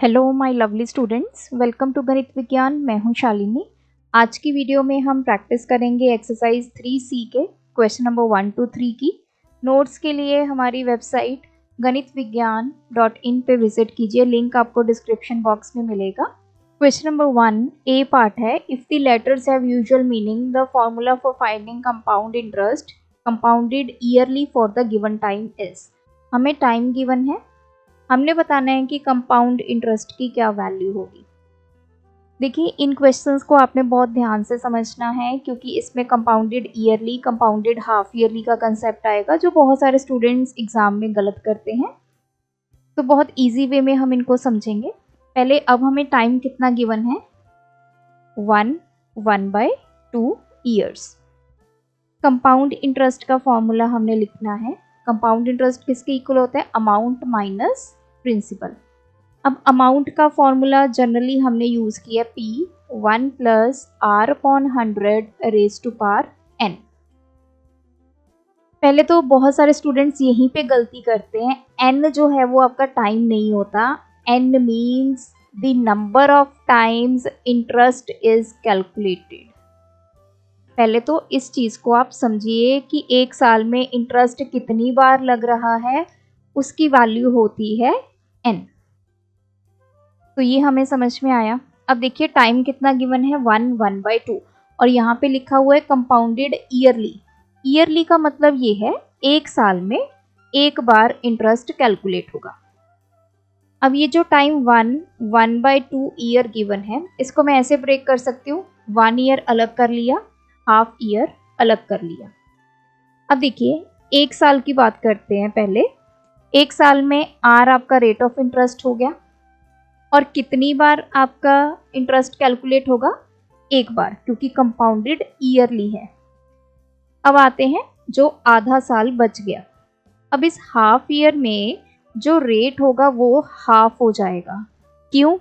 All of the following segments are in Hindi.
Hello my lovely students, welcome to Ganit Vigyan. मैं हूं शालिनी। आज की वीडियो में हम प्रैक्टिस करेंगे एक्सरसाइज 3C के क्वेश्चन नंबर 1 to 3 की। नोट्स के लिए हमारी वेबसाइट ganitviggyan.in पे विजिट कीजिए, लिंक आपको डिस्क्रिप्शन बॉक्स में मिलेगा। क्वेश्चन नंबर 1 ए पार्ट है, if the letters have usual meaning the formula for finding compound interest compounded yearly for the given time is. हमें टाइम गिवन है, हमने बताना है कि कंपाउंड इंटरेस्ट की क्या वैल्यू होगी। देखिए, इन क्वेश्चंस को आपने बहुत ध्यान से समझना है क्योंकि इसमें compounded yearly, compounded half yearly का कंसेप्ट आएगा जो बहुत सारे स्टूडेंट्स एग्जाम में गलत करते हैं। तो बहुत इजी वे में हम इनको समझेंगे। पहले अब हमें टाइम कितना गिवन है, 1/2 ईयर्स। कंपाउंड इंटरेस्ट का फॉर्मूला हमने लिखना है। कंपाउंड इंटरेस्ट किसके इक्वल होता है, अमाउंट माइनस प्रिंसिपल। अब अमाउंट का फॉर्मूला जनरली हमने यूज किया P 1 + R/100 raised to power n। पहले तो बहुत सारे स्टूडेंट्स यहीं पे गलती करते हैं। n जो है वो आपका टाइम नहीं होता। n means the number of times interest is calculated. पहले तो इस चीज को आप समझिए कि एक साल में इंटरेस्ट कितनी बार लग रहा है, उसकी वैल्यू होती है n। तो ये हमें समझ में आया। अब देखिए टाइम कितना गिवन है, 1/2 और यहाँ पे लिखा हुआ है कंपाउंडेड ईयरली। ईयरली का मतलब ये है एक साल में एक बार इंटरेस्ट कैलकुलेट होगा। अब ये जो टाइम 1/2 ईयर गिवन है, इसको मैं ऐसे ब्रेक कर सकती हूँ, 1 ईयर अलग कर लिया, हाफ ईयर अलग कर लिया। अब देखिए एक साल की बात करते हैं। पहले एक साल में R आपका रेट ऑफ इंटरेस्ट हो गया और कितनी बार आपका इंटरेस्ट कैलकुलेट होगा, एक बार, क्योंकि कंपाउंडेड ईयरली है। अब आते हैं जो आधा साल बच गया। अब इस हाफ ईयर में जो रेट होगा वो हाफ हो जाएगा। क्यों?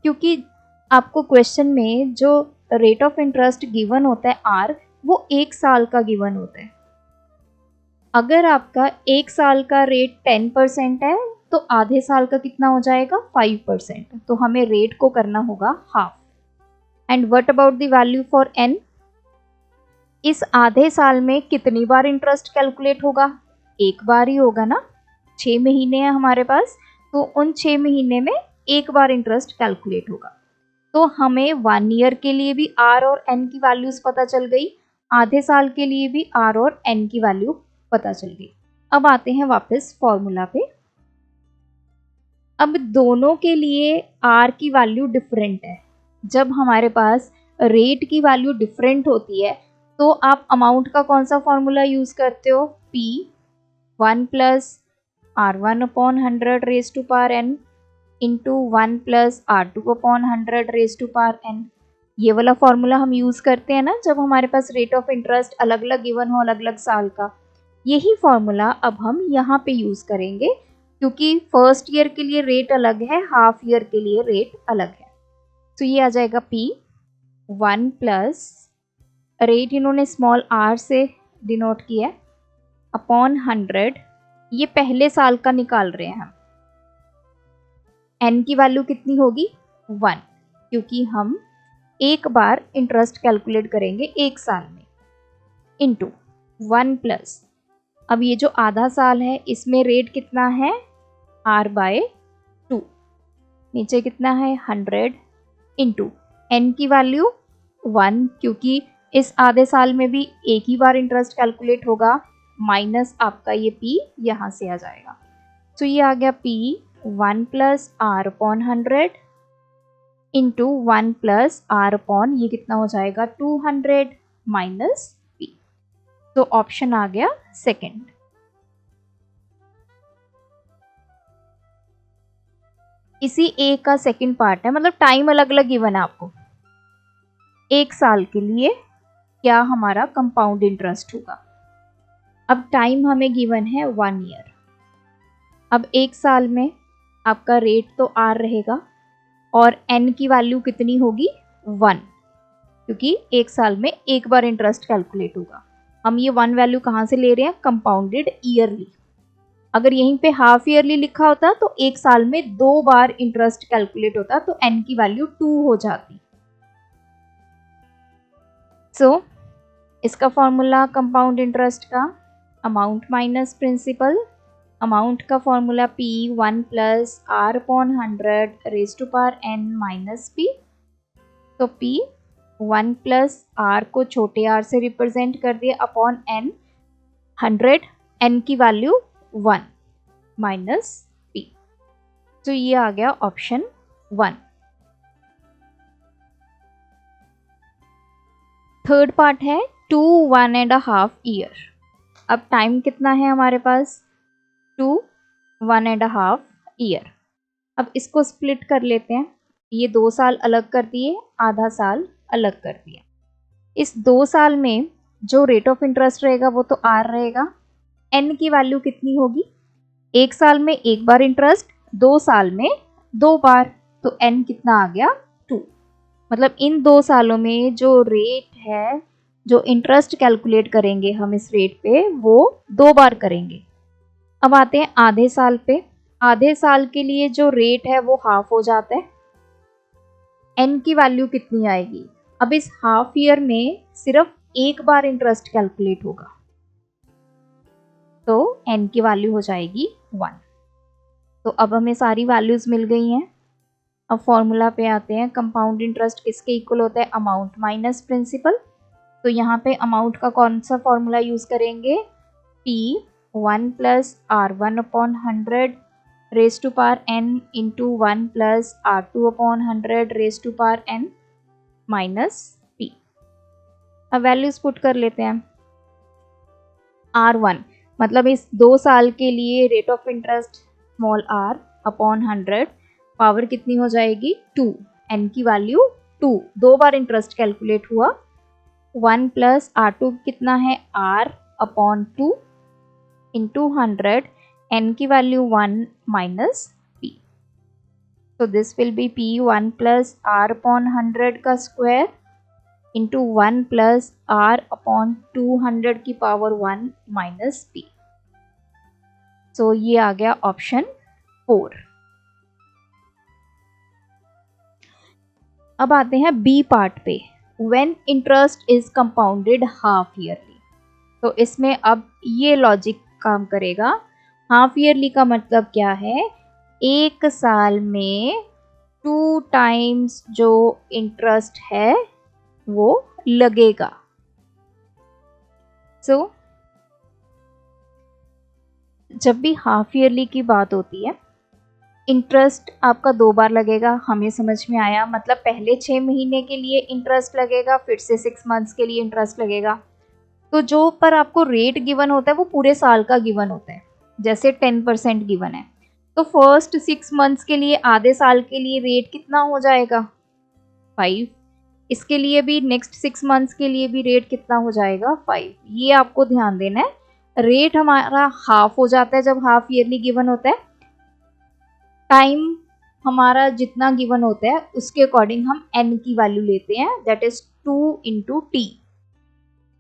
क्योंकि आपको क्वेश्चन में जो रेट ऑफ इंटरेस्ट गिवन होता है R, वो एक साल का गिवन होता है। अगर आपका एक साल का रेट 10% है तो आधे साल का कितना हो जाएगा, 5%। तो हमें रेट को करना होगा half. And what about the value for n? इस आधे साल में कितनी बार इंटरेस्ट कैलकुलेट होगा, एक बार ही होगा ना। 6 महीने हैं हमारे पास, तो उन 6 महीने में एक बार इंटरेस्ट कैलकुलेट होगा। तो हमें 1 ईयर के लिए भी R और n की वैल्यूज पता चल गई, आधे साल के लिए भी R और n की वैल्यू पता चल गई। अब आते हैं वापस फॉर्मूला पे। अब दोनों के लिए R की वैल्यू डिफरेंट है। जब हमारे पास रेट की वैल्यू डिफरेंट होती है तो आप अमाउंट का कौन सा फॉर्मूला यूज करते हो, P 1 + R1/100 raised to power n into 1 + R2/100 raised to power n। ये वाला फॉर्मूला हम यूज करते हैं ना जब हमारे पास रेट ऑफ इंटरेस्ट अलग अलग गिवन हो, अलग अलग साल का। यही फॉर्मूला अब हम यहाँ पे यूज करेंगे क्योंकि फर्स्ट ईयर के लिए रेट अलग है, हाफ ईयर के लिए रेट अलग है। तो ये आ जाएगा P 1 + रेट इन्होंने स्मॉल r से डिनोट किया है, अपॉन 100। ये पहले साल का निकाल रहे हैं हम। n की वैल्यू कितनी होगी, 1, क्योंकि हम एक बार इंटरेस्ट कैलकुलेट करेंगे एक साल में, इंटू 1 +, अब ये जो आधा साल है इसमें रेट कितना है, R/2, नीचे कितना है 100, इंटू n की वैल्यू 1, क्योंकि इस आधे साल में भी एक ही बार इंटरेस्ट कैलकुलेट होगा, माइनस आपका ये P यहाँ से आ जाएगा। तो ये आ गया P 1 + R/100 इंटू 1 + R/, ये कितना हो जाएगा 200 माइनस P। तो ऑप्शन आ गया सेकंड। इसी ए का सेकंड पार्ट है, मतलब टाइम अलग अलग गिवन है आपको। एक साल के लिए क्या हमारा कंपाउंड इंटरेस्ट होगा। अब टाइम हमें गिवन है 1 ईयर। अब एक साल में आपका रेट तो R रहेगा और n की वैल्यू कितनी होगी, 1, क्योंकि एक साल में एक बार इंटरेस्ट कैलकुलेट होगा। हम ये 1 वैल्यू कहाँ से ले रहे हैं, कंपाउंडेड ईयरली। अगर यहीं पे हाफ ईयरली लिखा होता तो एक साल में 2 बार इंटरेस्ट कैलकुलेट होता, तो n की वैल्यू 2 हो जाती। सो इसका फॉर्मूला कंपाउंड इंटरेस्ट का अमाउंट माइनस प्रिंसिपल, अमाउंट का formula P 1 plus R upon 100 raise to power n minus P। तो P 1 प्लस R को छोटे r से रिप्रेजेंट कर दिया अपॉन n, 100, n की वैल्यू 1 माइनस P। तो ये आ गया ऑप्शन 1। थर्ड पार्ट है 2 1.5 ईयर। अब टाइम कितना है हमारे पास, 2 1.5 ईयर। अब इसको स्प्लिट कर लेते हैं, ये 2 साल अलग कर दिए, आधा साल अलग कर दिया। इस 2 साल में जो रेट ऑफ इंटरेस्ट रहेगा वो तो R रहेगा, n की वैल्यू कितनी होगी, एक साल में एक बार इंटरेस्ट, 2 साल में 2 बार, तो n कितना आ गया 2। मतलब इन 2 सालों में जो रेट है, जो इंटरेस्ट कैलकुलेट करेंगे हम इस रेट पे, वो 2 बार करेंगे। अब आते हैं आधे साल पे। आधे साल के लिए जो रेट है वो हाफ हो जाता है, n की वैल्यू कितनी आएगी। अब इस हाफ ईयर में सिर्फ एक बार इंटरेस्ट कैलकुलेट होगा, तो n की वैल्यू हो जाएगी 1। तो अब हमें सारी वैल्यूज मिल गई हैं। अब फॉर्मूला पे आते हैं, कंपाउंड इंटरेस्ट किसके इक्वल होता है, अमाउंट माइनस प्रिंसिपल। तो यहाँ पे अमाउंट का कौन सा फॉर्मूला यूज करेंगे, P 1 plus R1 upon 100 raise to power n into 1 plus R2 upon 100 raise to power n minus P। अब वैल्यूज पुट कर लेते हैं। R1 मतलब इस 2 साल के लिए rate of interest small r upon 100, power कितनी हो जाएगी 2, n की वैल्यू 2, 2 बार इंटरेस्ट कैलकुलेट हुआ। 1 प्लस R2 कितना है r अपॉन 2 इंटू 100, n की वैल्यू 1 माइनस p। तो this will B P 1 plus R upon 100 का square into 1 plus R upon 200 की पावर 1 माइनस P। सो ये आ गया ऑप्शन 4। अब आते हैं बी पार्ट पे, when interest is compounded half yearly. तो इसमें अब ये लॉजिक काम करेगा। हाफ ईयरली का मतलब क्या है, एक साल में 2 टाइम्स जो इंटरेस्ट है वो लगेगा। सो जब भी हाफ ईयरली की बात होती है, इंटरेस्ट आपका 2 बार लगेगा, हमें समझ में आया। मतलब पहले 6 महीने के लिए इंटरेस्ट लगेगा, फिर से 6 मंथ्स के लिए इंटरेस्ट लगेगा। तो जो पर आपको रेट गिवन होता है वो पूरे साल का गिवन होता है, जैसे 10% गिवन है, तो फर्स्ट 6 मंथ्स के लिए, आधे साल के लिए रेट कितना हो जाएगा 5। इसके लिए भी नेक्स्ट 6 मंथ्स के लिए भी रेट कितना हो जाएगा 5। ये आपको ध्यान देना है, रेट हमारा हाफ हो जाता है जब हाफ ईयरली गिवन होता है। टाइम हमारा जितना गिवन होता है उसके अकॉर्डिंग हम n की वैल्यू लेते हैं, दैट इज 2 इंटू टी।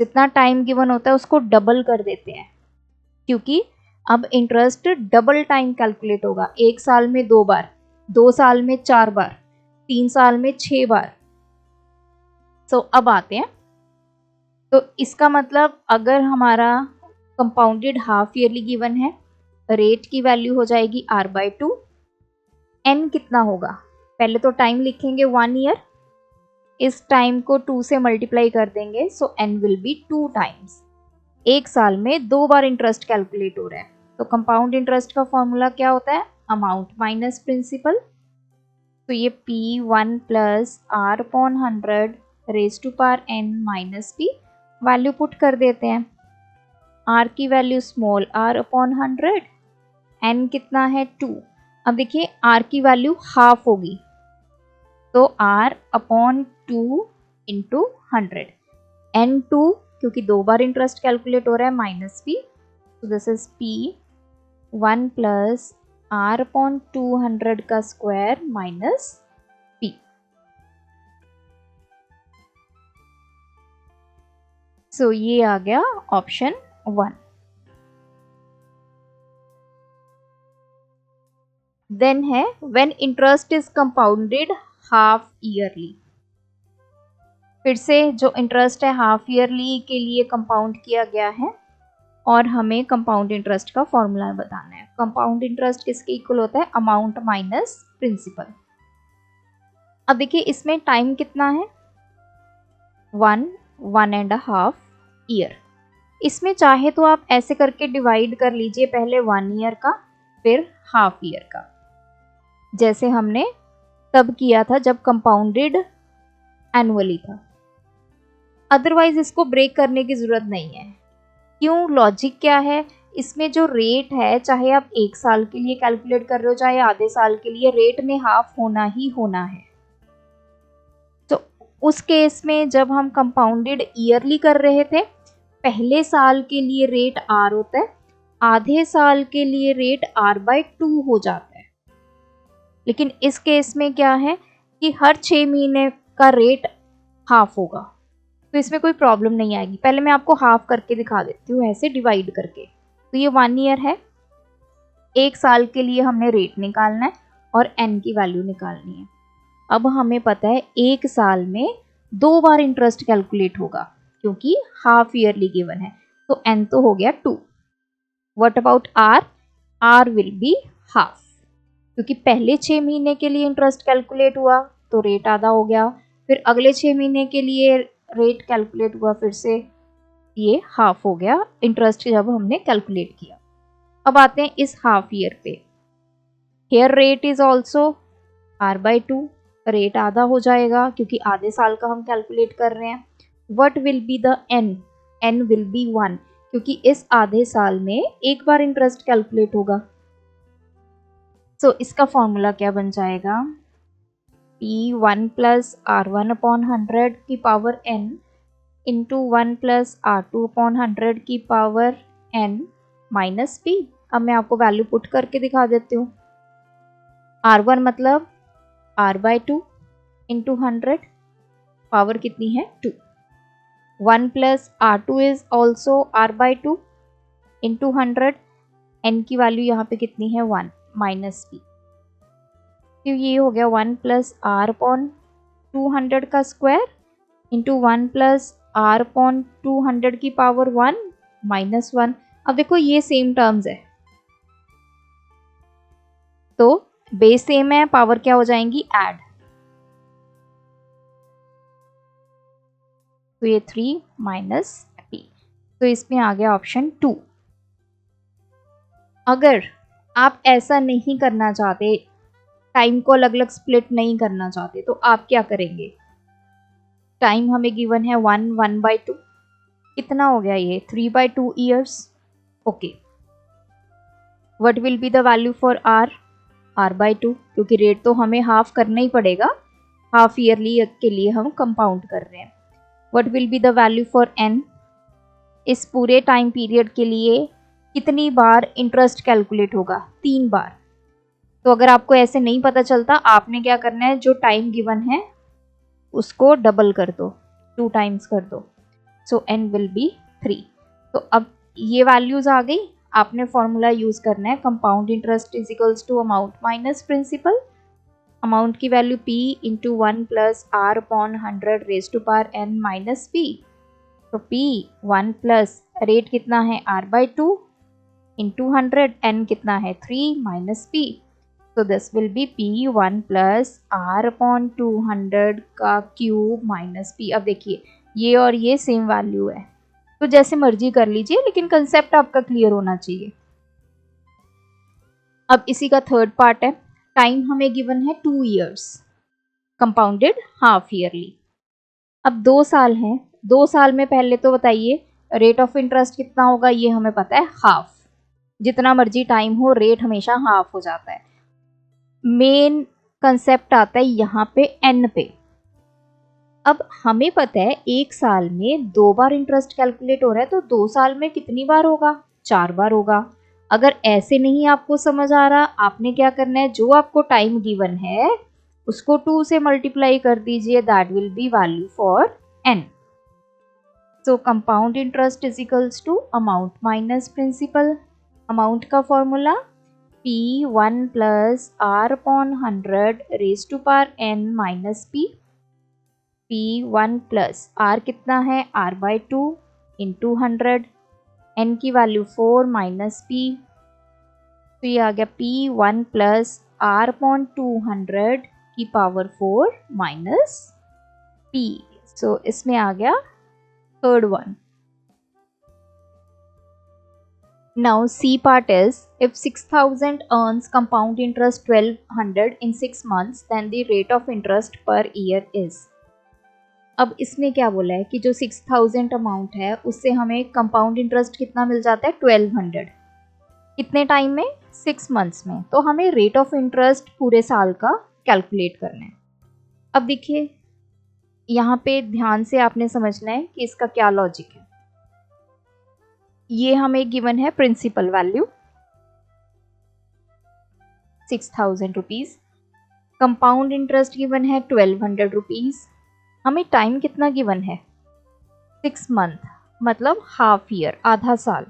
जितना टाइम गिवन होता है उसको डबल कर देते हैं, क्योंकि अब इंटरेस्ट डबल टाइम कैलकुलेट होगा। एक साल में 2 बार, 2 साल में 4 बार, 3 साल में 6 बार। सो अब आते हैं, तो इसका मतलब अगर हमारा कंपाउंडेड हाफ ईयरली गिवन है, रेट की वैल्यू हो जाएगी R/2। n कितना होगा, पहले तो टाइम लिखेंगे 1 ईयर, इस टाइम को 2 से मल्टीप्लाई कर देंगे, सो n विल बी 2 टाइम्स। एक साल में 2 बार इंटरेस्ट कैलकुलेट हो रहा है। तो कंपाउंड इंटरेस्ट का फॉर्मूला क्या होता है, अमाउंट माइनस प्रिंसिपल। तो ये P1 plus R upon 100 raise to power n minus P, value put कर देते हैं। R की value small r upon 100, n कितना है 2। अब देखिए R की वैल्यू हाफ होगी, तो R अपॉन 2 इंटू 100, n2 क्योंकि 2 बार इंटरेस्ट कैलकुलेट हो रहा है माइनस P, तो this is P1 plus R upon 200 का स्क्वायर माइनस P। सो ये आ गया ऑप्शन 1। देन है when interest is compounded half yearly. फिर से जो इंटरेस्ट है हाफ ईयरली के लिए कंपाउंड किया गया है और हमें कंपाउंड इंटरेस्ट का फॉर्मूला बताना है। कंपाउंड इंटरेस्ट किसके इक्वल होता है? Amount minus principal. अब देखिए इसमें टाइम कितना है? 1.5 ईयर। इसमें चाहे तो आप ऐसे करके डिवाइड कर लीजिए, पहले 1 ईयर का फिर हाफ ईयर का, जैसे हमने तब किया था जब कंपाउंडेड एनुअली था। अदरवाइज इसको ब्रेक करने की जरूरत नहीं है। क्यों? लॉजिक क्या है? इसमें जो रेट है, चाहे आप 1 साल के लिए कैलकुलेट कर रहे हो चाहे आधे साल के लिए, रेट ने हाफ होना ही होना है। तो उस केस में जब हम कंपाउंडेड ईयरली कर रहे थे, पहले साल के लिए रेट R होता है, आधे साल के लिए रेट R/2 हो जाता है। लेकिन इस केस में क्या है कि हर 6 महीने का रेट हाफ होगा, तो इसमें कोई प्रॉब्लम नहीं आएगी। पहले मैं आपको हाफ करके दिखा देती हूँ, ऐसे डिवाइड करके। तो ये 1 ईयर है, 1 साल के लिए हमने रेट निकालना है और n की वैल्यू निकालनी है। अब हमें पता है 1 साल में 2 बार इंटरेस्ट कैलकुलेट होगा क्योंकि हाफ ईयरली गिवन है, तो n तो हो गया 2। What about r? r will be half, क्योंकि पहले 6 महीने के लिए इंटरेस्ट कैलकुलेट हुआ तो रेट आधा हो गया, फिर अगले 6 महीने के लिए रेट कैलकुलेट हुआ, फिर से ये हाफ हो गया इंटरेस्ट जब हमने कैलकुलेट किया। अब आते हैं इस हाफ ईयर पे। Here rate is also R/2, rate आधा हो जाएगा क्योंकि आधे साल का हम कैलकुलेट कर रहे हैं। What will be the n? n will be 1, क्योंकि इस आधे साल में एक बार इंटरेस्ट कैलकुलेट होगा। सो इसका फॉर्मूला क्या बन जाएगा? P1 प्लस R1 अपॉन 100 की power n into 1 plus R2 upon 100 की पावर n माइनस p। अब मैं आपको वैल्यू पुट करके दिखा देती हूँ। R1 मतलब R/2 इंटू 100, पावर कितनी है? 2। 1 plus R2 is also R/2 into 100, n की वैल्यू यहाँ पे कितनी है? 1 माइनस p। तो ये हो गया 1 प्लस R अपॉन 200 का square into 1 plus R upon 200 की पावर 1 माइनस 1। अब देखो ये सेम टर्म्स है, तो बेस सेम है, पावर क्या हो जाएंगी? ऐड। तो ये 3 माइनस p, तो इसमें आ गया ऑप्शन 2। अगर आप ऐसा नहीं करना चाहते, टाइम को अलग अलग स्प्लिट नहीं करना चाहते, तो आप क्या करेंगे? टाइम हमें गिवन है 1/2, कितना हो गया ये? 3/2 years. Okay, what will be the value for R? R/2, क्योंकि रेट तो हमें हाफ करना ही पड़ेगा, हाफ ईयरली के लिए हम कंपाउंड कर रहे हैं। What will be the value for n? इस पूरे टाइम पीरियड के लिए कितनी बार इंटरेस्ट कैलकुलेट होगा? 3 बार। तो अगर आपको ऐसे नहीं पता चलता, आपने क्या करना है, जो टाइम गिवन है उसको डबल कर दो, 2 टाइम्स कर दो। सो n विल बी 3। तो अब ये वैल्यूज आ गई, आपने फॉर्मूला यूज करना है compound interest is equals to amount minus principal. Amount की value p into 1 plus R upon 100 raise to power n minus p। तो p 1 प्लस रेट कितना है? R/2 इंटू 100, n कितना है? 3 माइनस p। तो this will be P1 plus R upon 200 का क्यूब माइनस p। अब देखिए ये और ये सेम वैल्यू है, तो जैसे मर्जी कर लीजिए, लेकिन कंसेप्ट आपका क्लियर होना चाहिए। अब इसी का थर्ड पार्ट है। टाइम हमें गिवन है 2 ईयर्स, कंपाउंडेड हाफ ईयरली। अब 2 साल हैं, 2 साल में पहले तो बताइए रेट ऑफ इंटरेस्ट कितना होगा? ये हमें पता है, हाफ। जितना मर्जी टाइम हो, रेट हमेशा हाफ हो जाता है। मेन कंसेप्ट आता है यहाँ पे n पे। अब हमें पता है 1 साल में 2 बार इंटरेस्ट कैलकुलेट हो रहा है, तो 2 साल में कितनी बार होगा? 4 बार होगा। अगर ऐसे नहीं आपको समझ आ रहा, आपने क्या करना है, जो आपको टाइम गिवन है उसको 2 से मल्टीप्लाई कर दीजिए, that will be value for n। So compound interest is equals to amount minus principal. Amount का formula P1 plus R upon 100 raised to power n minus P. P1 plus R कितना है, R by 2 इंटू 100, n की वैल्यू 4 माइनस P, तो ये आ गया P1 प्लस R upon 200 की पावर 4 माइनस P. सो इसमें आ गया third one. Now C part is, if 6000 earns compound interest 1200 in 6 months, then the rate of interest per year is. अब इसमें क्या बोला है कि जो 6000 अमाउंट है उससे हमें कंपाउंड इंटरेस्ट कितना मिल जाता है 1200. कितने टाइम में, 6 मंथ्स में. तो हमें रेट ऑफ इंटरेस्ट पूरे साल का कैलकुलेट करना है. अब देखिए यहाँ पे ध्यान से आपने समझना है कि इसका क्या लॉजिक है. ये हमें गिवन है principal value 6000 rupees, compound interest given है 1200 रुपीज, हमें टाइम कितना गिवन है 6 मंथ, मतलब हाफ ईयर, आधा साल,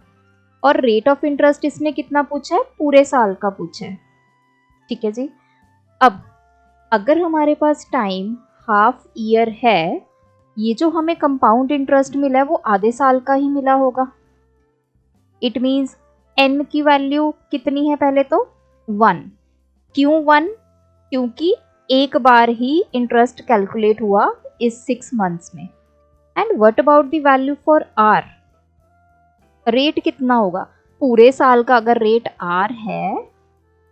और रेट ऑफ इंटरेस्ट इसने कितना पूछा है, पूरे साल का पूछा है. ठीक है जी. अब अगर हमारे पास टाइम हाफ ईयर है, ये जो हमें कंपाउंड इंटरेस्ट मिला है वो आधे साल का ही मिला होगा. इट मीन्स n की वैल्यू कितनी है, पहले तो 1. क्यों 1? क्योंकि एक बार ही इंटरेस्ट कैलकुलेट हुआ इस 6 मंथ्स में. And what about the value for r? Rate कितना होगा पूरे साल का. अगर रेट r है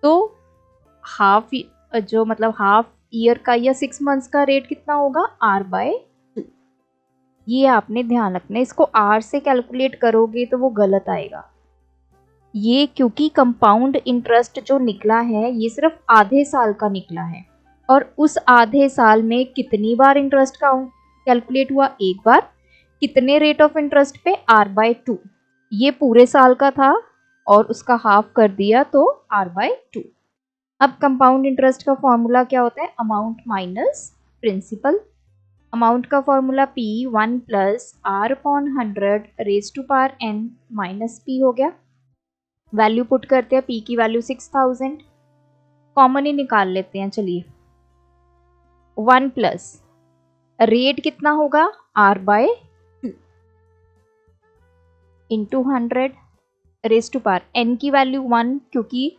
तो हाफ, जो मतलब हाफ ईयर का या 6 मंथ्स का रेट कितना होगा, r by 2. ये आपने ध्यान रखना है. इसको r से कैलकुलेट करोगे तो वो गलत आएगा. ये क्योंकि कंपाउंड इंटरेस्ट जो निकला है ये सिर्फ आधे साल का निकला है, और उस आधे साल में कितनी बार इंटरेस्ट का कैलकुलेट हुआ, एक बार. कितने रेट ऑफ इंटरेस्ट पे, r by 2. ये पूरे साल का था और उसका हाफ कर दिया तो r by 2. अब कंपाउंड इंटरेस्ट का फॉर्मूला क्या होता है, अमाउंट माइनस प्रिंसिपल. अमाउंट का formula P1 plus R upon 100 raise to power n minus P हो गया. वैल्यू पुट करते हैं, P की वैल्यू 6000, कॉमन ही निकाल लेते हैं. चलिए 1 प्लस रेट कितना होगा, R by 2 into 100 raise to power n की वैल्यू 1, क्योंकि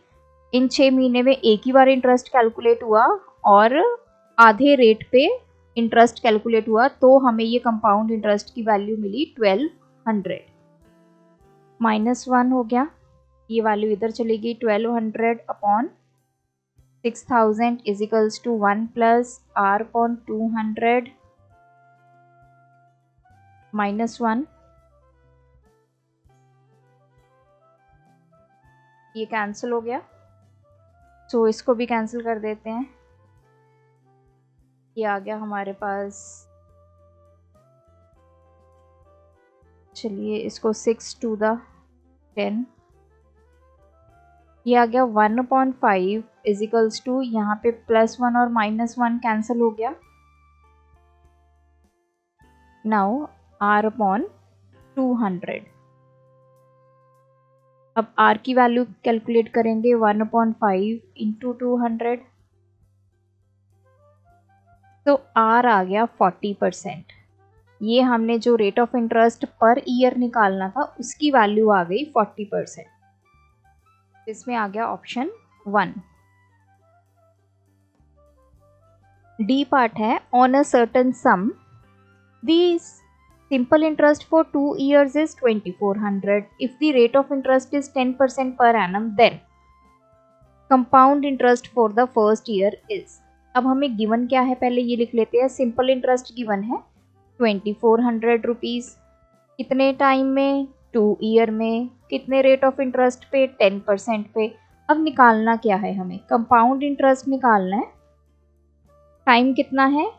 इन 6 महीने में एक ही बार इंटरेस्ट कैलकुलेट हुआ और आधे रेट पे इंटरेस्ट कैलकुलेट हुआ, तो हमें ये कंपाउंड इंटरेस्ट की वैल्यू मिली 1200. माइनस 1 हो गया, ये वैल्यू इधर चलेगी. 1200 upon 6000 is equals to 1 plus r upon 200 minus 1. ये कैंसिल हो गया, तो इसको भी कैंसिल कर देते हैं. ये आ गया हमारे पास, चलिए इसको 6 टू द 10, ये आ गया 1/5 इज इक्वल्स टू, यहाँ पे +1 और -1 कैंसिल हो गया. Now r upon 200. अब r की वैल्यू कैलकुलेट करेंगे, 1/5 इंटू 200, तो r आ गया 40%. ये हमने जो rate of interest per year निकालना था उसकी वैल्यू आ गई 40%. इसमें आ गया ऑप्शन 1. डी पार्ट है, on a certain some the simple interest for 2 years is 2400. If the rate of interest is 10% per annum, then compound interest for the first year is. अब हमें गिवन क्या है पहले ये लिख लेते हैं. सिंपल इंटरेस्ट गिवन है 2400 रुपीज़. कितने टाइम में, 2 ईयर में. कितने रेट ऑफ इंटरेस्ट पे, 10% पे. अब निकालना क्या है हमें, कंपाउंड इंटरेस्ट निकालना है. टाइम कितना है,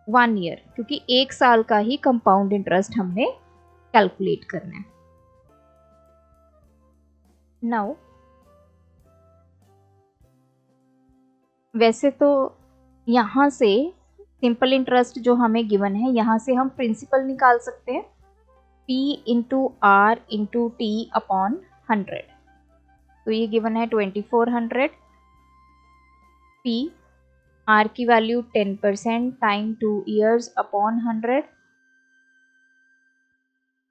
1 ईयर, क्योंकि एक साल का ही कंपाउंड इंटरेस्ट हमने कैलकुलेट करना है. नाउ वैसे तो यहाँ से सिंपल इंटरेस्ट जो हमें गिवन है, यहाँ से हम प्रिंसिपल निकाल सकते हैं, P into R into T upon 100. तो ये गिवन है 2400, पी आर की वैल्यू 10% टाइम 2 years अपॉन 100।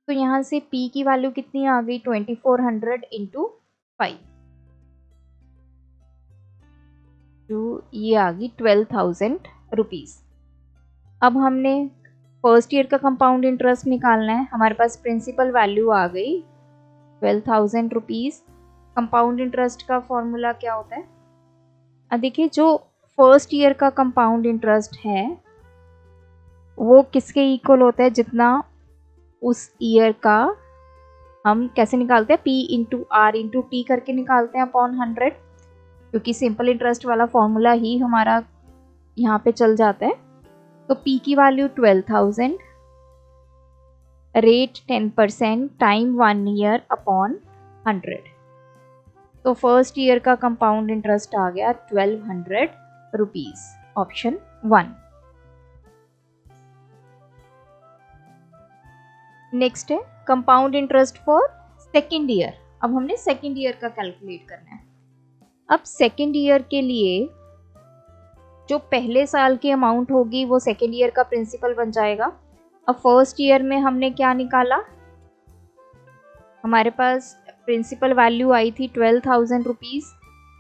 तो यहाँ से P की वैल्यू कितनी आ गई 2400 इंटू 5, जो ये आ गई 12,000 रुपीज़। अब हमने फर्स्ट ईयर का कंपाउंड इंटरेस्ट निकालना है। हमारे पास प्रिंसिपल वैल्यू आ गई 12,000 रुपीज़। कंपाउंड इंटरेस्ट का फॉर्मूला क्या होता है? अब देखिए, जो फर्स्ट ईयर का कंपाउंड इंटरेस्ट है वो किसके इक्वल होता है, जितना उस ईयर का हम कैसे निकालते हैं, P into R into T करके निकालते हैं अपॉन 100, क्योंकि सिंपल इंटरेस्ट वाला फॉर्मूला ही हमारा यहाँ पे चल जाता है। तो P की value 12,000, rate 10%, time 1 year upon 100। तो फर्स्ट ईयर का कंपाउंड इंटरेस्ट आ गया 1200 रुपीज़, ऑप्शन 1। नेक्स्ट है compound interest for second year. अब हमने सेकेंड ईयर का कैलकुलेट करना है। अब सेकेंड ईयर के लिए जो पहले साल की अमाउंट होगी वो सेकेंड ईयर का प्रिंसिपल बन जाएगा। अब फर्स्ट ईयर में हमने क्या निकाला, हमारे पास प्रिंसिपल वैल्यू आई थी 12,000 रुपीज़,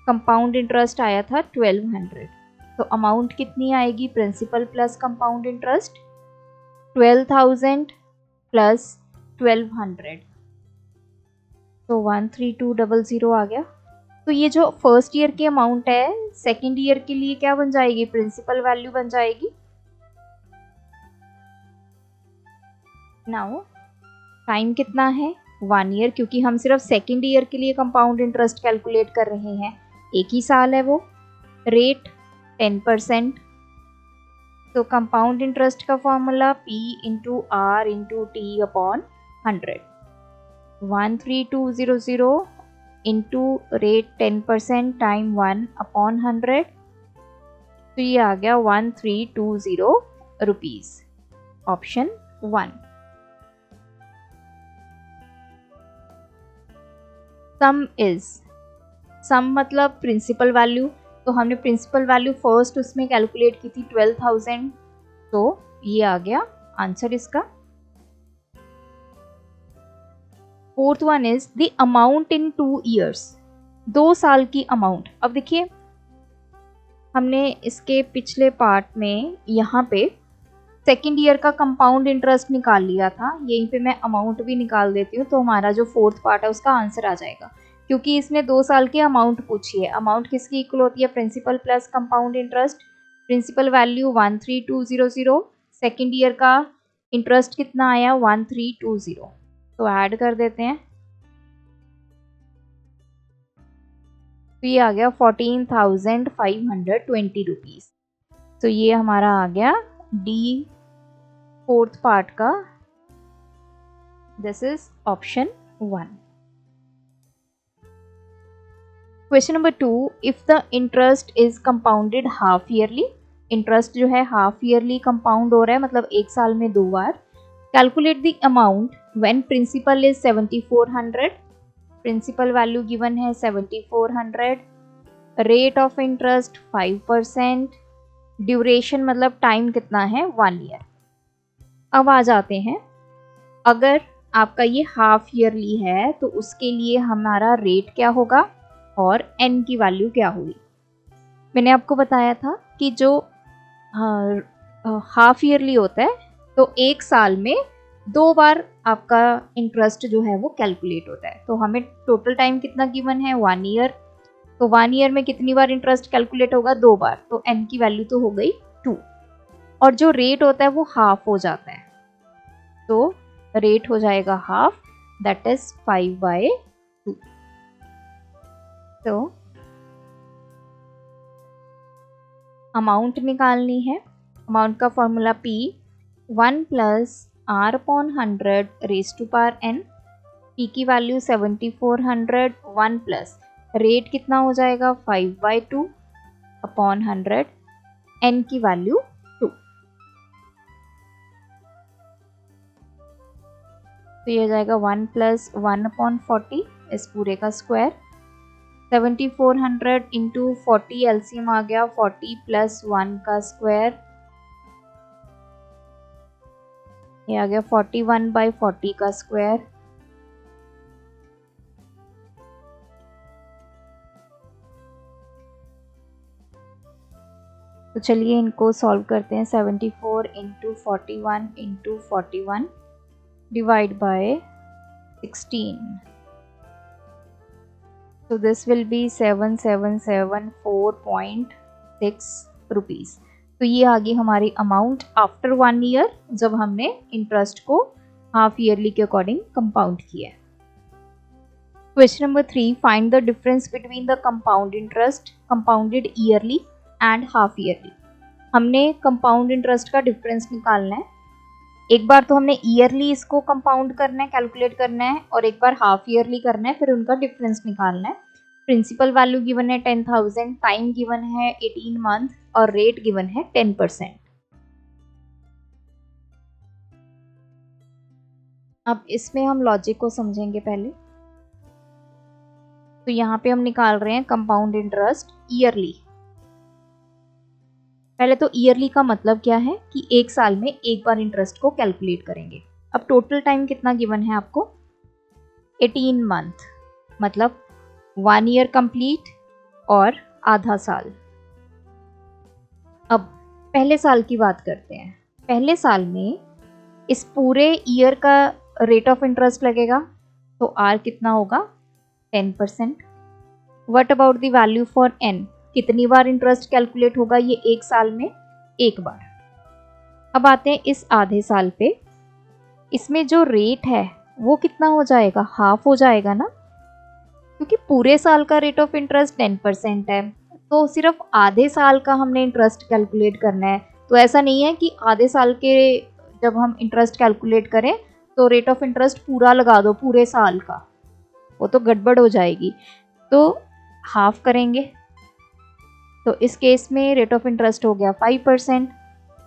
कंपाउंड इंटरेस्ट आया था 1200। तो अमाउंट कितनी आएगी, principal plus compound interest 12,000 plus 1200, तो 13200 आ गया। तो ये जो फर्स्ट ईयर की अमाउंट है सेकेंड ईयर के लिए क्या बन जाएगी, प्रिंसिपल वैल्यू बन जाएगी। नाउ टाइम कितना है, 1 year, क्योंकि हम सिर्फ सेकेंड ईयर के लिए कंपाउंड इंटरेस्ट कैलकुलेट कर रहे हैं, एक ही साल है वो। रेट 10%, तो कंपाउंड इंटरेस्ट का formula P into R into T upon 100, 13200 into rate 10% time 1 upon 100, तो ये आ गया 1320 rupees, option 1। Sum is, sum मतलब प्रिंसिपल वैल्यू, तो हमने प्रिंसिपल वैल्यू फर्स्ट उसमें कैलकुलेट की थी 12,000, तो ये आ गया आंसर इसका। Fourth one is the amount in 2 years, 2 साल की अमाउंट। अब देखिए, हमने इसके पिछले पार्ट में यहाँ पे सेकेंड ईयर का कंपाउंड इंटरेस्ट निकाल लिया था, यहीं पे मैं अमाउंट भी निकाल देती हूँ, तो हमारा जो फोर्थ पार्ट है उसका आंसर आ जाएगा, क्योंकि इसने 2 साल की अमाउंट पूछी है। अमाउंट किसकी इक्वल होती है, principal plus compound interest. Principal value 13200, second year का इंटरेस्ट कितना आया 1320, तो ऐड कर देते हैं, तो ये आ गया 14,520 रुपीज़। तो ये हमारा आ गया डी फोर्थ पार्ट का, this is option 1। Question number 2, if the interest is compounded half yearly, interest जो है हाफ ईयरली कंपाउंड हो रहा है, मतलब एक साल में 2 बार। Calculate the amount when principal is 7400, principal value given है 7400, रेट ऑफ इंटरेस्ट 5%, ड्यूरेशन मतलब टाइम कितना है 1 year। अब आ जाते हैं, अगर आपका ये हाफ ईयरली है तो उसके लिए हमारा रेट क्या होगा और n की वैल्यू क्या होगी। मैंने आपको बताया था कि जो हाफ ईयरली होता है तो एक साल में 2 बार आपका इंटरेस्ट जो है वो कैलकुलेट होता है। तो हमें टोटल टाइम कितना गिवन है 1 year, तो 1 year में कितनी बार इंटरेस्ट कैलकुलेट होगा, 2 बार, तो n की वैल्यू तो हो गई 2। और जो रेट होता है वो हाफ हो जाता है, तो रेट हो जाएगा हाफ, दैट इज 5/2। तो अमाउंट निकालनी है, अमाउंट का formula P 1 plus R upon 100 raise to power n, P की वैल्यू 7400, 1 प्लस रेट कितना हो जाएगा 5/2 अपॉन 100, n की वैल्यू 2, तो ये हो जाएगा 1 प्लस 1 अपॉन 40 इस पूरे का स्क्वायर, 7400 इंटू 40 एलसीएम आ गया 40 प्लस 1 का स्क्वायर, ये आ गया 41/40 का स्क्वायर। तो चलिए इनको सॉल्व करते हैं। 74 into 41 into 41 divide by 16, so this will be 7774.6 rupees. तो ये आ गई हमारी अमाउंट आफ्टर 1 ईयर, जब हमने इंटरेस्ट को हाफ ईयरली के अकॉर्डिंग कंपाउंड किया। Question number 3, find the difference between the compound interest compounded yearly and half yearly. हमने कंपाउंड इंटरेस्ट का डिफरेंस निकालना है। एक बार तो हमने ईयरली इसको कंपाउंड करना है, कैलकुलेट करना है, और एक बार हाफ ईयरली करना है, फिर उनका डिफरेंस निकालना है। प्रिंसिपल वैल्यू गिवन है 10,000, टाइम गिवन है 18 मंथ और रेट गिवन है 10%। अब इसमें हम लॉजिक को समझेंगे पहले। तो यहाँ पे हम निकाल रहे हैं कंपाउंड इंटरेस्ट ईयरली। पहले तो ईयरली का मतलब क्या है कि एक साल में एक बार इंटरेस्ट को कैलकुलेट करेंगे। अब टोटल टाइम कितना गिवन है आपको, 18 मंथ, मतलब 1 ईयर कंप्लीट और आधा साल। अब पहले साल की बात करते हैं। पहले साल में इस पूरे ईयर का रेट ऑफ इंटरेस्ट लगेगा, तो आर कितना होगा, 10%। What about the value for N, कितनी बार इंटरेस्ट कैलकुलेट होगा, ये एक साल में एक बार। अब आते हैं इस आधे साल पे। इसमें जो रेट है वो कितना हो जाएगा, हाफ हो जाएगा ना, क्योंकि पूरे साल का रेट ऑफ इंटरेस्ट 10% है, तो सिर्फ आधे साल का हमने इंटरेस्ट कैलकुलेट करना है। तो ऐसा नहीं है कि आधे साल के जब हम इंटरेस्ट कैलकुलेट करें तो रेट ऑफ इंटरेस्ट पूरा लगा दो पूरे साल का, वो तो गड़बड़ हो जाएगी। तो हाफ करेंगे। तो इस केस में रेट ऑफ इंटरेस्ट हो गया 5%।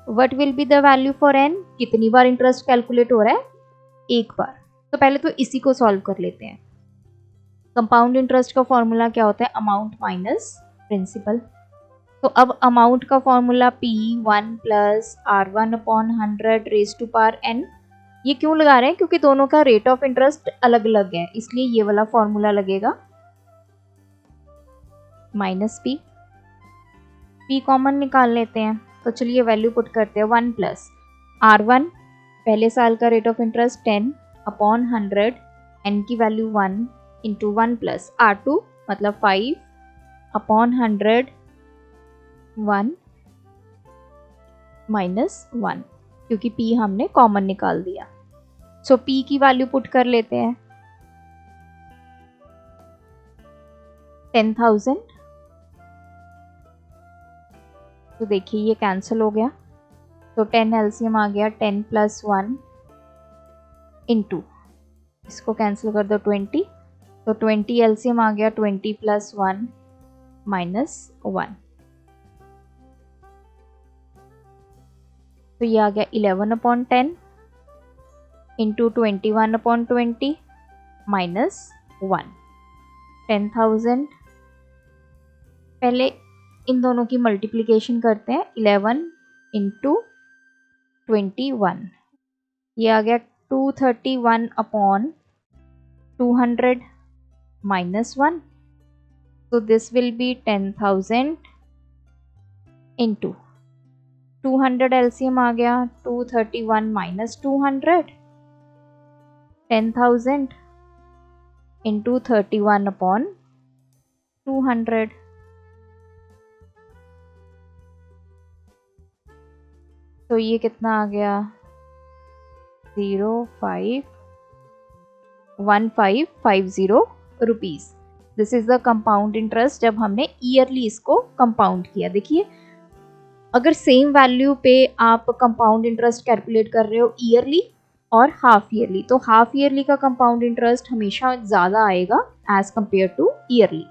What will be the value for N, कितनी बार इंटरेस्ट कैलकुलेट हो रहा है, एक बार। तो पहले तो इसी को सॉल्व कर लेते हैं। कंपाउंड इंटरेस्ट का फॉर्मूला क्या होता है, अमाउंट माइनस प्रिंसिपल। तो अब अमाउंट का formula P1 plus R1 upon 100 raise to power n। ये क्यों लगा रहे हैं, क्योंकि दोनों का रेट ऑफ इंटरेस्ट अलग अलग है, इसलिए ये वाला फॉर्मूला लगेगा। माइनस P, P कॉमन निकाल लेते हैं। तो चलिए वैल्यू पुट करते हैं। 1 प्लस R1 पहले साल का rate of interest 10 upon 100, n की वैल्यू 1 इंटू 1 प्लस R2 मतलब 5 अपॉन 100 1 माइनस 1, क्योंकि P हमने कॉमन निकाल दिया। सो P की वैल्यू पुट कर लेते हैं। 10,000। तो देखिए ये कैंसिल हो गया, तो 10 एलसीएम आ गया 10 प्लस 1 इंटू, इसको कैंसिल कर दो 20, तो 20 एलसीएम आ गया 20 प्लस 1 माइनस 1, तो ये आ गया 11 अपॉन 10 इंटू 21 अपॉन 20 माइनस 1। 10,000, पहले इन दोनों की मल्टीप्लिकेशन करते हैं। 11 इंटू 21, ये आ गया 231 upon 200 minus 1, so this will be 10,000 into 200 LCM आ गया 231 माइनस 200, 10,000 इंटू 31 अपॉन 200। तो ये कितना आ गया, 0.1550 rupees. This is the compound interest जब हमने ईयरली इसको कंपाउंड किया। देखिए अगर सेम वैल्यू पे आप कंपाउंड इंटरेस्ट कैलकुलेट कर रहे हो ईयरली और हाफ ईयरली, तो हाफ ईयरली का कंपाउंड इंटरेस्ट हमेशा ज़्यादा आएगा एज कंपेयर टू ईयरली।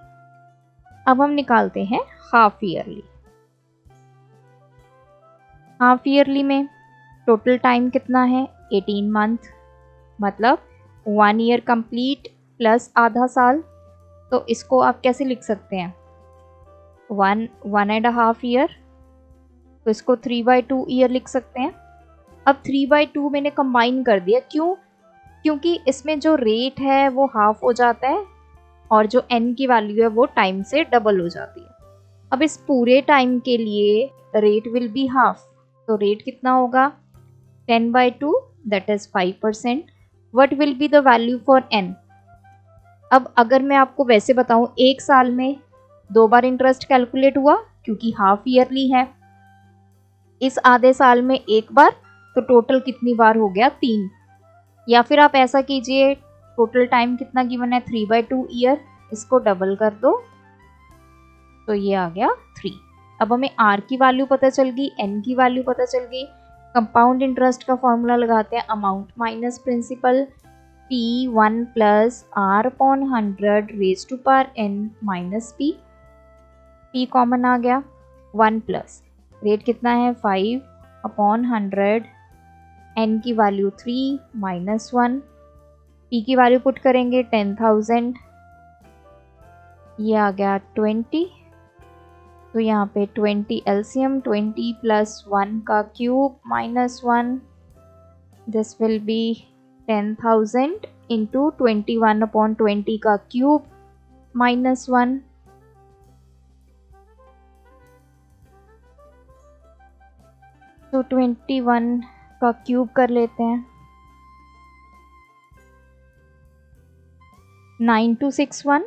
अब हम निकालते हैं हाफ ईयरली। हाफ ईयरली में टोटल टाइम कितना है, 18 मंथ, मतलब 1 ईयर कंप्लीट प्लस आधा साल। तो इसको आप कैसे लिख सकते हैं, 1.5 ईयर, तो इसको 3/2 ईयर लिख सकते हैं। अब 3/2 मैंने कंबाइन कर दिया, क्यों? क्योंकि इसमें जो रेट है वो हाफ हो जाता है और जो n की वैल्यू है वो टाइम से डबल हो जाती है। अब इस पूरे टाइम के लिए रेट विल बी हाफ, तो रेट कितना होगा, 10/2 that is 5%। What will be the value for n? अब अगर मैं आपको वैसे बताऊं, एक साल में 2 बार इंटरेस्ट कैलकुलेट हुआ क्योंकि हाफ ईयरली है, इस आधे साल में 1 बार, तो टोटल कितनी बार हो गया, 3। या फिर आप ऐसा कीजिए, टोटल टाइम कितना गिवन है, 3/2 ईयर, इसको डबल कर दो तो ये आ गया 3। अब हमें r की वैल्यू पता चल गई, n की वैल्यू पता चल गई। कंपाउंड इंटरेस्ट का फॉर्मूला लगाते हैं, amount minus principal, P1 plus r/100 raise to power n minus p। p common आ गया, 1 प्लस रेट कितना है 5/100, n की वैल्यू 3 माइनस 1, p की वैल्यू पुट करेंगे 10,000, ये आ गया 20। तो यहाँ पे 20 एलसीएम, 20 प्लस 1 का cube minus 1, this will B 10,000 into 21/20 का क्यूब माइनस 1। तो 21 का क्यूब कर लेते हैं, 9261,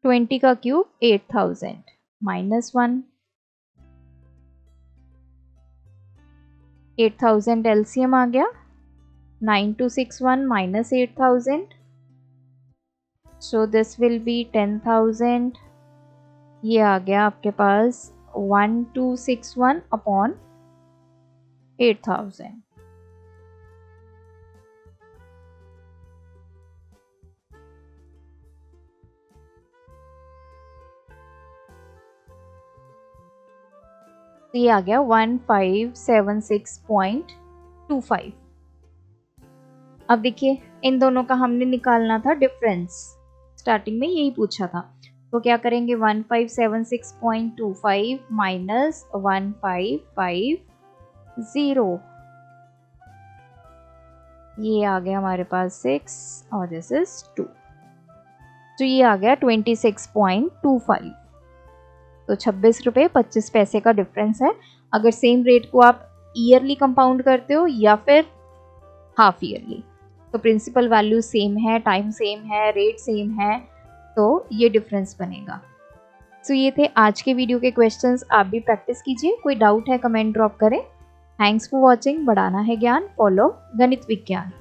20 का क्यूब 8000 माइनस 1, 8000 एलसीएम आ गया, 9261 minus 8000, so this will B 10,000, ये आ गया आपके पास 1261/8000। तो ये आ गया 1576.25। अब देखिए, इन दोनों का हमने निकालना था डिफरेंस, स्टार्टिंग में यही पूछा था। तो क्या करेंगे, 1576.25 माइनस 1550, ये आ गया हमारे पास 6 और दिस इज 2, तो ये आ गया 26.25। तो 26 रुपये 25 पैसे का डिफरेंस है। अगर सेम रेट को आप ईयरली कंपाउंड करते हो या फिर हाफ ईयरली, तो प्रिंसिपल वैल्यू सेम है, टाइम सेम है, रेट सेम है, तो ये डिफरेंस बनेगा। सो ये थे आज के वीडियो के क्वेश्चंस, आप भी प्रैक्टिस कीजिए। कोई डाउट है कमेंट ड्रॉप करें। Thanks for watching. बढ़ाना है ज्ञान, फॉलो गणित विज्ञान।